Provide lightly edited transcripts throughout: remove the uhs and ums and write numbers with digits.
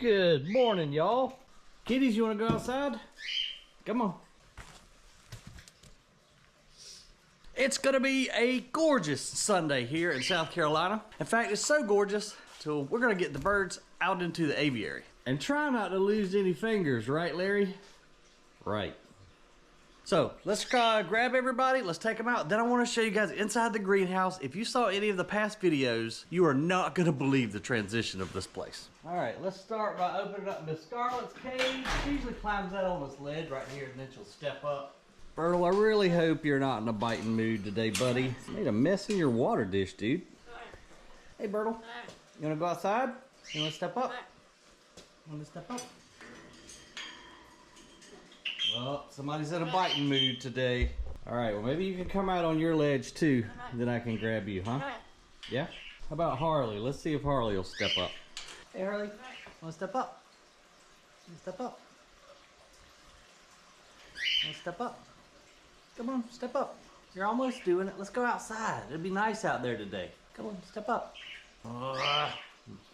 Good morning, y'all. Kitties, you want to go outside? Come on. It's going to be a gorgeous Sunday here in South Carolina. In fact, it's so gorgeous, so we're going to get the birds out into the aviary. And try not to lose any fingers, right, Larry? Right. So let's grab everybody, let's take them out. Then I want to show you guys inside the greenhouse. If you saw any of the past videos, you are not going to believe the transition of this place. All right, let's start by opening up Miss Scarlett's cage. She usually climbs out on this ledge right here and then she'll step up. Bertle, I really hope you're not in a biting mood today, buddy. You made a mess in your water dish, dude. Hey, Bertle, you want to go outside? You want to step up? You want to step up? Well, somebody's in a biting mood today. All right, well, maybe you can come out on your ledge too, then I can grab you, huh? Yeah? How about Harley? Let's see if Harley will step up. Hey, Harley, want to step up? Want to step up? Want to step up? Come on, step up. You're almost doing it. Let's go outside. It'll be nice out there today. Come on, step up.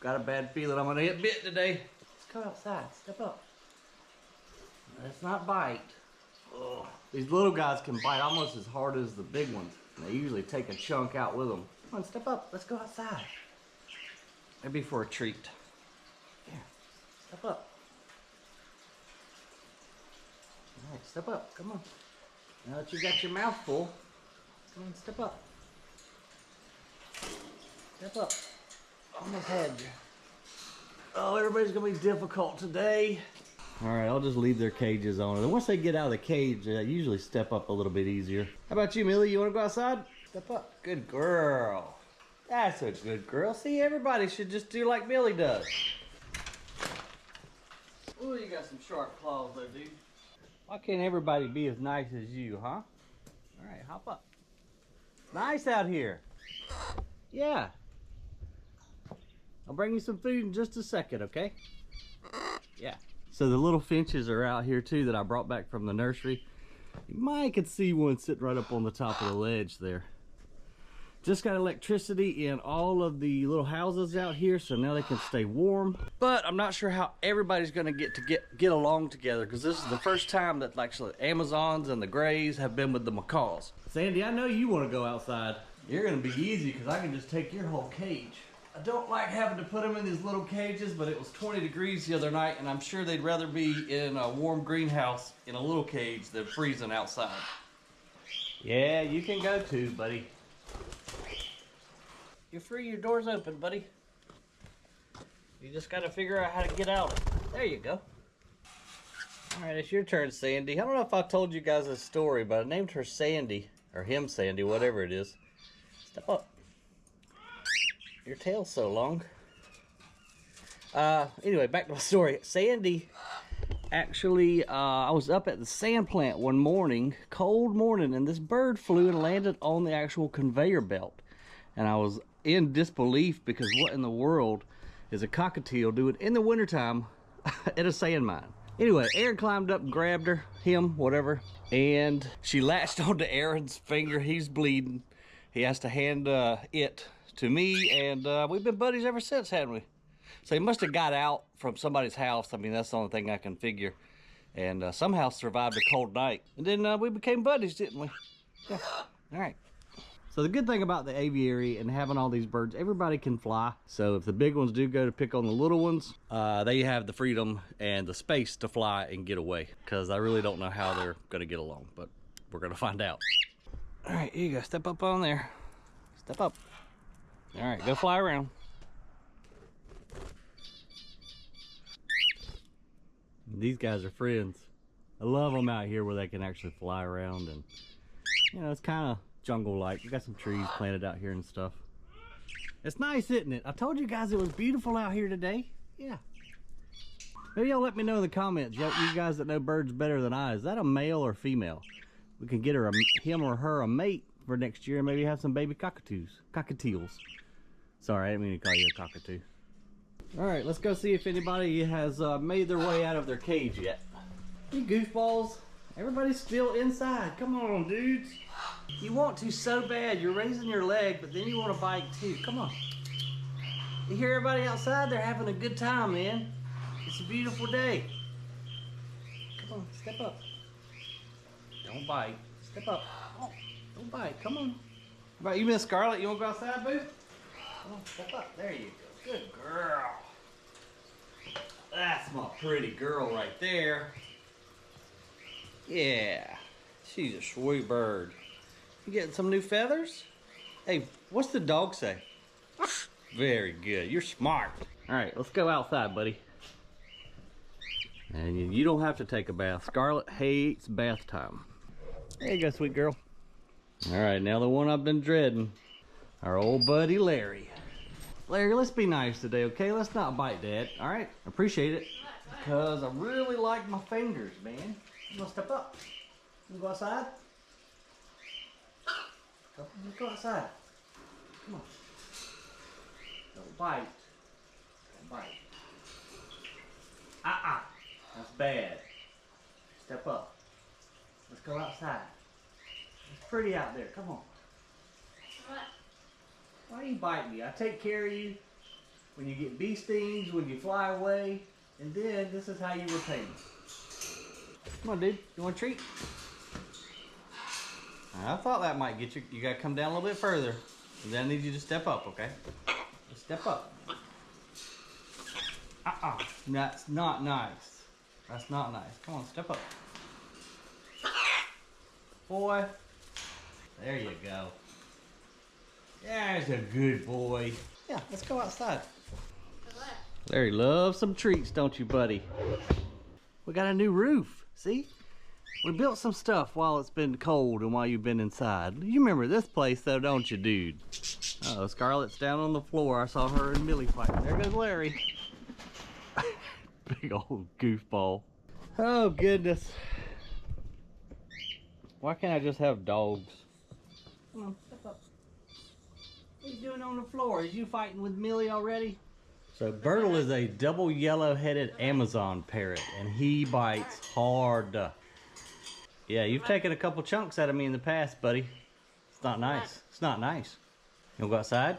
Got a bad feeling I'm gonna get bit today. Let's go outside, step up. Let's not bite. Ugh. These little guys can bite almost as hard as the big ones. They usually take a chunk out with them. Come on, step up. Let's go outside. Maybe for a treat. Yeah, step up. All right, step up. Come on. Now that you got your mouth full, come on, step up. Step up. Almost had you. Oh, everybody's gonna be difficult today. All right, I'll just leave their cages on. And once they get out of the cage, they usually step up a little bit easier. How about you, Millie? You want to go outside? Step up. Good girl. That's a good girl. See, everybody should just do like Millie does. Ooh, you got some sharp claws there, dude. Why can't everybody be as nice as you, huh? All right, hop up. Nice out here. Yeah. I'll bring you some food in just a second, okay? Yeah. So the little finches are out here too that I brought back from the nursery. You might could see one sitting right up on the top of the ledge there. Just got electricity in all of the little houses out here, so now they can stay warm. But I'm not sure how everybody's gonna get along together, because this is the first time that actually the Amazons and the Greys have been with the macaws. Sandy, I know you want to go outside. You're gonna be easy because I can just take your whole cage. I don't like having to put them in these little cages, but it was 20 degrees the other night, and I'm sure they'd rather be in a warm greenhouse in a little cage than freezing outside. Yeah, you can go too, buddy. You're free, your door's open, buddy. You just gotta figure out how to get out. There you go. All right, it's your turn, Sandy. I don't know if I told you guys this story, but I named her Sandy, or him Sandy, whatever it is. Step up. Your tail's so long. Anyway, back to my story. Sandy, actually, I was up at the sand plant one morning, cold morning, and this bird flew and landed on the actual conveyor belt. And I was in disbelief because what in the world is a cockatiel doing in the wintertime at a sand mine? Anyway, Aaron climbed up and grabbed her, him, whatever, and she latched onto Aaron's finger. He's bleeding. He has to hand it to me, and we've been buddies ever since, haven't we? So he must have got out from somebody's house. I mean, that's the only thing I can figure. And somehow survived a cold night. And then we became buddies, didn't we? Yeah. All right. So the good thing about the aviary and having all these birds, everybody can fly. So if the big ones do go to pick on the little ones, they have the freedom and the space to fly and get away. Because I really don't know how they're going to get along, but we're going to find out. All right, here you go. Step up on there. Step up. All right, go fly around. These guys are friends. I love them out here where they can actually fly around, and you know, it's kind of jungle-like. We got some trees planted out here and stuff. It's nice, isn't it? I told you guys it was beautiful out here today. Yeah. Maybe y'all let me know in the comments, you guys that know birds better than I. Is that a male or female? We can get her him or her a mate for next year and maybe have some baby cockatiels. Sorry, I didn't mean to call you a cockatoo. All right, let's go see if anybody has made their way out of their cage yet. You goofballs, everybody's still inside. Come on, dudes. You want to so bad. You're raising your leg, but then you want to bite too. Come on. You hear everybody outside? They're having a good time, man. It's a beautiful day. Come on, step up. Don't bite. Step up. Oh, don't bite. Come on. Right, you Miss Scarlett, you want to go outside, boo? Come on, step up. There you go. Good girl. That's my pretty girl right there. Yeah, she's a sweet bird. You getting some new feathers? Hey, what's the dog say? Very good. You're smart. All right, let's go outside, buddy. And you don't have to take a bath. Scarlett hates bath time. There you go, sweet girl. All right, now the one I've been dreading. Our old buddy, Larry. Larry, let's be nice today, okay? Let's not bite Dad, all right? Appreciate it. Because I really like my fingers, man. You gonna step up? You go outside? Let's go outside. Come on. Don't bite. Don't bite. That's bad. Step up. Let's go outside. It's pretty out there. Come on. Why do you bite me? I take care of you when you get bee stings, when you fly away, and then this is how you repay me. Come on, dude. You want a treat? I thought that might get you. You gotta come down a little bit further. And then I need you to step up, okay? Just step up. That's not nice. That's not nice. Come on, step up. Boy. There you go. There's a good boy. Yeah, let's go outside. Larry loves some treats, don't you, buddy? We got a new roof. See? We built some stuff while it's been cold and while you've been inside. You remember this place, though, don't you, dude? Uh-oh, Scarlett's down on the floor. I saw her and Millie fighting. There goes Larry. Big old goofball. Oh, goodness. Why can't I just have dogs? Come on, step up. What are you doing on the floor? Is you fighting with Millie already? So Bertle is a double yellow-headed Amazon parrot, and he bites hard. Yeah, you've taken a couple chunks out of me in the past, buddy. It's not nice. It's not nice. You wanna go outside?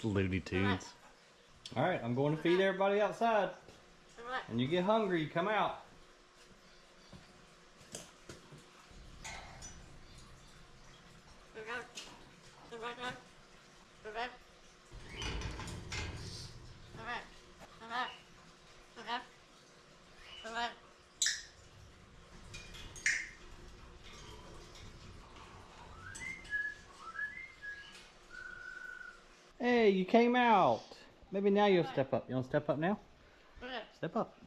Looney Tunes. All right, I'm going to feed everybody outside. And you get hungry, you come out. Hey, you came out. Maybe now you'll step up. You want to step up now? Step up.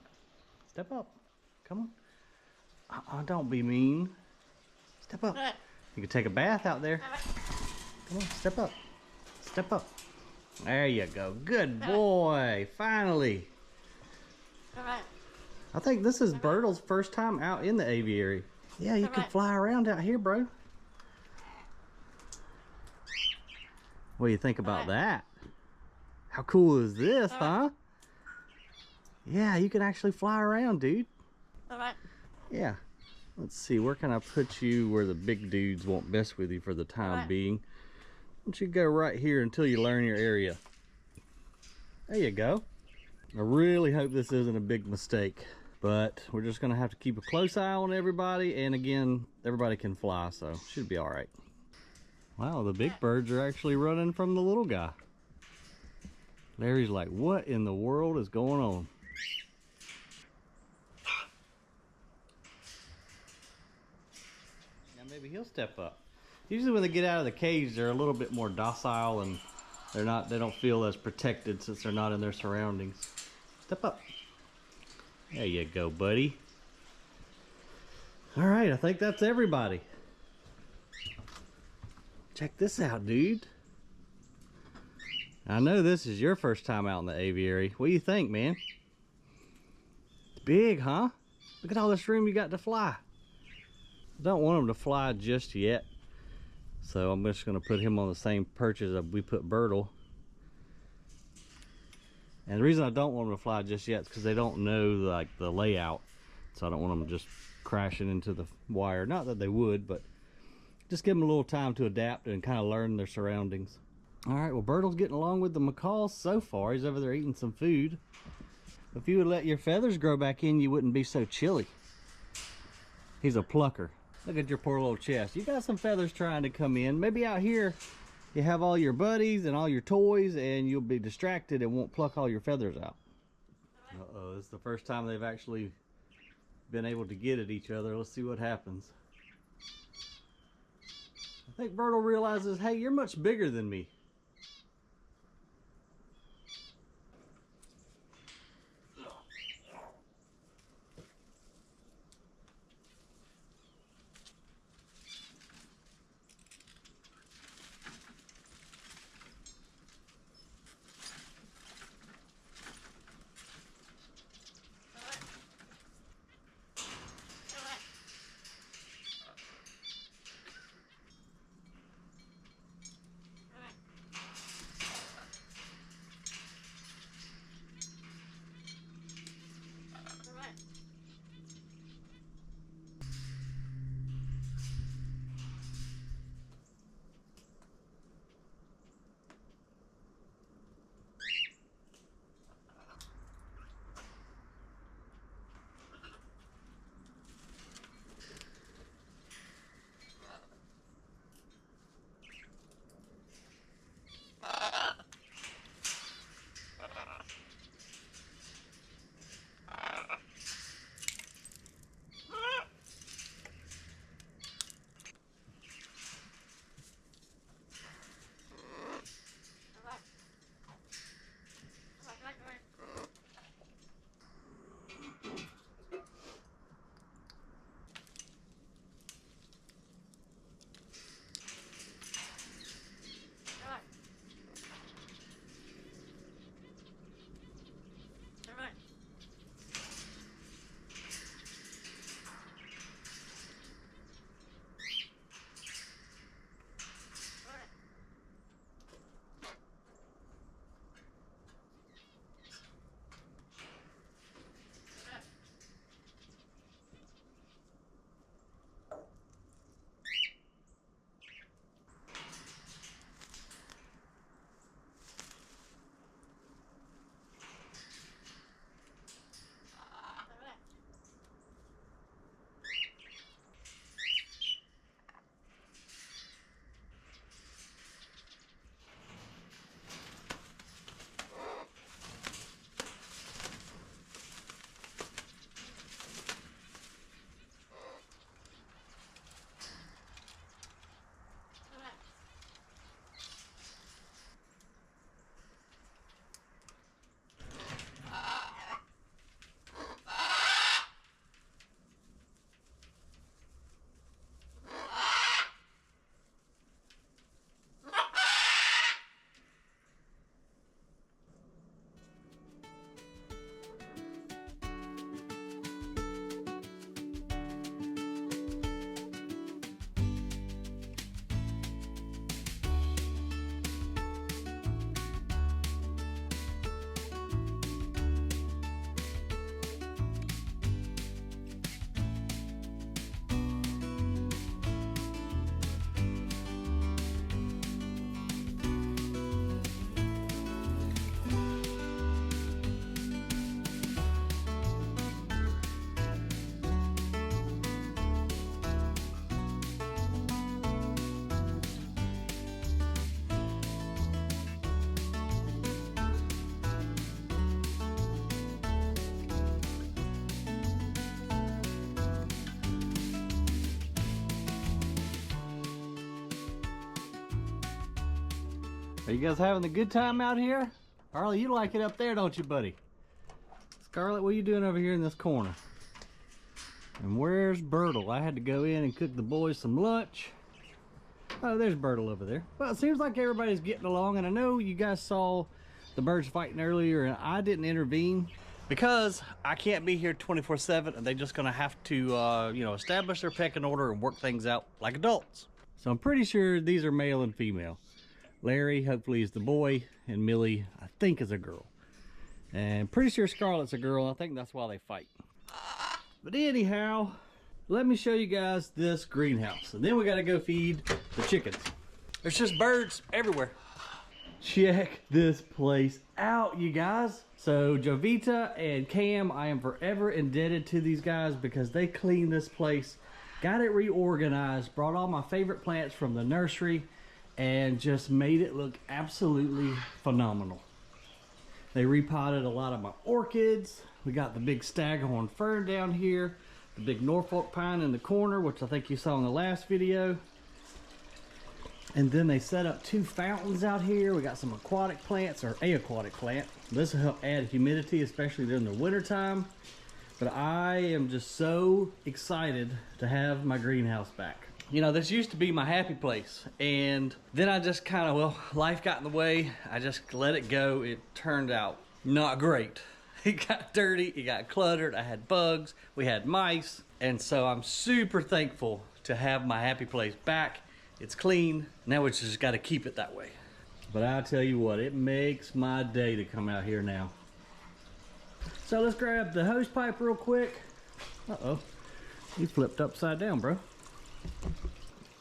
Step up. Come on. Don't be mean. Step up. You can take a bath out there. Come on, step up. Step up. There you go. Good boy. Finally. I think this is Bertle's first time out in the aviary. Yeah, you can fly around out here, bro. What do you think about that? How cool is this, huh? Yeah, you can actually fly around, dude. Yeah. Let's see, where can I put you where the big dudes won't mess with you for the time being? Why don't you go right here until you learn your area? There you go. I really hope this isn't a big mistake, but we're just gonna have to keep a close eye on everybody, and again, everybody can fly, so should be all right. Wow, the big birds are actually running from the little guy. Larry's like, what in the world is going on? Now maybe he'll step up. Usually when they get out of the cage, they're a little bit more docile and they don't feel as protected since they're not in their surroundings. Step up. There you go, buddy. All right, I think that's everybody. Check this out, dude. I know this is your first time out in the aviary. What do you think, man? It's big, huh? Look at all this room you got to fly. I don't want him to fly just yet, so I'm just going to put him on the same perch as we put Bertle. And the reason I don't want them to fly just yet is because they don't know like the layout, so I don't want them just crashing into the wire. Not that they would, but just give them a little time to adapt and kind of learn their surroundings. All right, well, Bertle's getting along with the macaws so far. He's over there eating some food. If you would let your feathers grow back in, you wouldn't be so chilly. He's a plucker. Look at your poor little chest. You got some feathers trying to come in. Maybe out here you have all your buddies and all your toys and you'll be distracted and won't pluck all your feathers out. Uh-oh, this is the first time they've actually been able to get at each other. Let's see what happens. I think Bertle realizes, hey, you're much bigger than me. Are you guys having a good time out here? Harley, you like it up there, don't you, buddy? Scarlett, what are you doing over here in this corner? And where's Bertle? I had to go in and cook the boys some lunch. Oh, there's Bertle over there. Well, it seems like everybody's getting along, and I know you guys saw the birds fighting earlier, and I didn't intervene because I can't be here 24/7, and they're just gonna have to, you know, establish their pecking order and work things out like adults. So I'm pretty sure these are male and female. Larry, hopefully, is the boy, and Millie, I think, is a girl. And pretty sure Scarlett's a girl. I think that's why they fight. But anyhow, let me show you guys this greenhouse. And then we gotta go feed the chickens. There's just birds everywhere. Check this place out, you guys. So Jovita and Cam, I am forever indebted to these guys because they cleaned this place, got it reorganized, brought all my favorite plants from the nursery, and just made it look absolutely phenomenal. They repotted a lot of my orchids. We got the big staghorn fern down here, the big Norfolk pine in the corner, which I think you saw in the last video. And then they set up 2 fountains out here. We got some aquatic plants, or a aquatic plant. This will help add humidity, especially during the winter time. But I am just so excited to have my greenhouse back. You know, this used to be my happy place. And then I just kind of, well, life got in the way. I just let it go. It turned out not great. It got dirty, it got cluttered. I had bugs, we had mice. And so I'm super thankful to have my happy place back. It's clean. Now we just got to keep it that way. But I'll tell you what, it makes my day to come out here now. So let's grab the hose pipe real quick. Uh-oh, he flipped upside down, bro.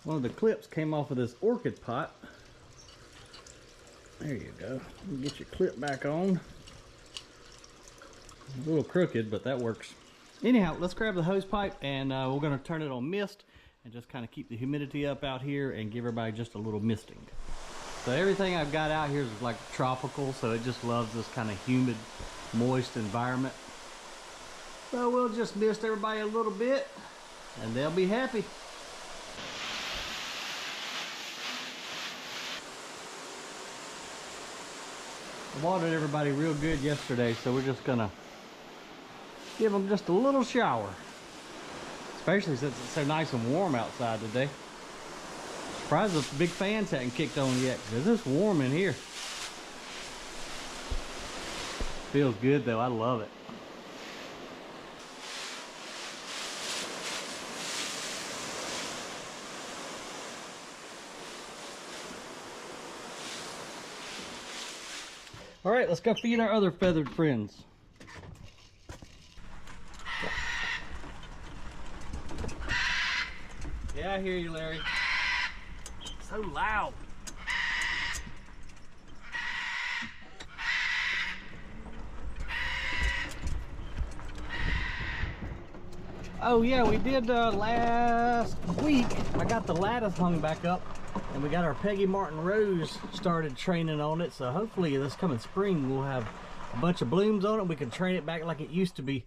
One of the clips came off of this orchid pot. There you go. Get your clip back on. A little crooked, but that works. Anyhow, let's grab the hose pipe and we're going to turn it on mist and just kind of keep the humidity up out here and give everybody just a little misting. So everything I've got out here is like tropical, so it just loves this kind of humid, moist environment. So we'll just mist everybody a little bit and they'll be happy. I watered everybody real good yesterday, so we're just gonna give them just a little shower. Especially since it's so nice and warm outside today. Surprised the big fans hadn't kicked on yet, because it's warm in here. Feels good though, I love it. All right, let's go feed our other feathered friends. Yeah, I hear you, Larry. So loud. Oh yeah, we did last week. I got the lattice hung back up and we got our Peggy Martin Rose started training on it. So hopefully this coming spring we'll have a bunch of blooms on it. We can train it back like it used to be.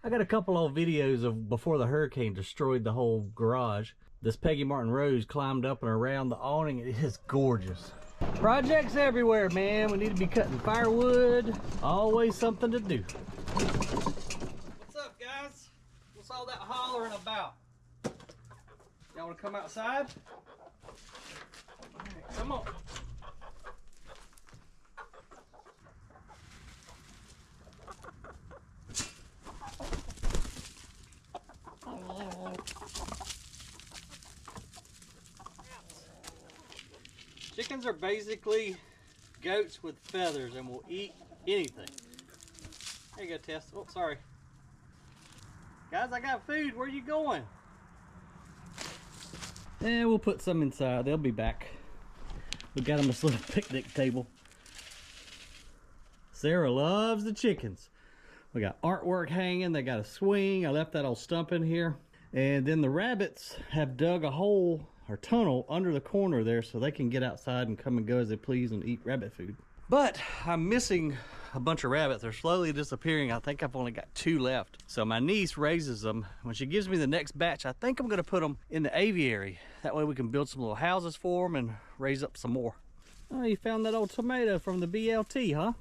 I got a couple old videos of before the hurricane destroyed the whole garage. This Peggy Martin Rose climbed up and around the awning. It is gorgeous. Projects everywhere, man. We need to be cutting firewood. Always something to do. What's up, guys? What's all that hollering about? Y'all want to come outside? All right, come on. Chickens are basically goats with feathers and will eat anything. There you go, Tess. Oh, sorry. Guys, I got food. Where are you going? And we'll put some inside. They'll be back. We got them this little picnic table. Sarah loves the chickens. We got artwork hanging. They got a swing. I left that old stump in here. And then the rabbits have dug a hole or tunnel under the corner there so they can get outside and come and go as they please and eat rabbit food. But I'm missing a bunch of rabbits. They're slowly disappearing. I think I've only got 2 left. So my niece raises them. When she gives me the next batch, I think I'm gonna put them in the aviary. That way we can build some little houses for them and raise up some more. Oh, you found that old tomato from the BLT, huh?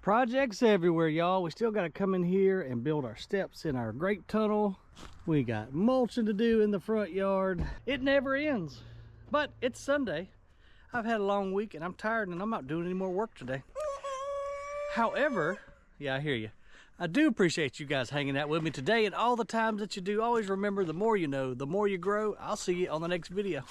Projects everywhere, y'all. We still got to come in here and build our steps in our grape tunnel. We got mulching to do in the front yard. It never ends. But it's Sunday. I've had a long week and I'm tired and I'm not doing any more work today. However, yeah, I hear you. I do appreciate you guys hanging out with me today and all the times that you do. Always remember, the more you know, the more you grow. I'll see you on the next video.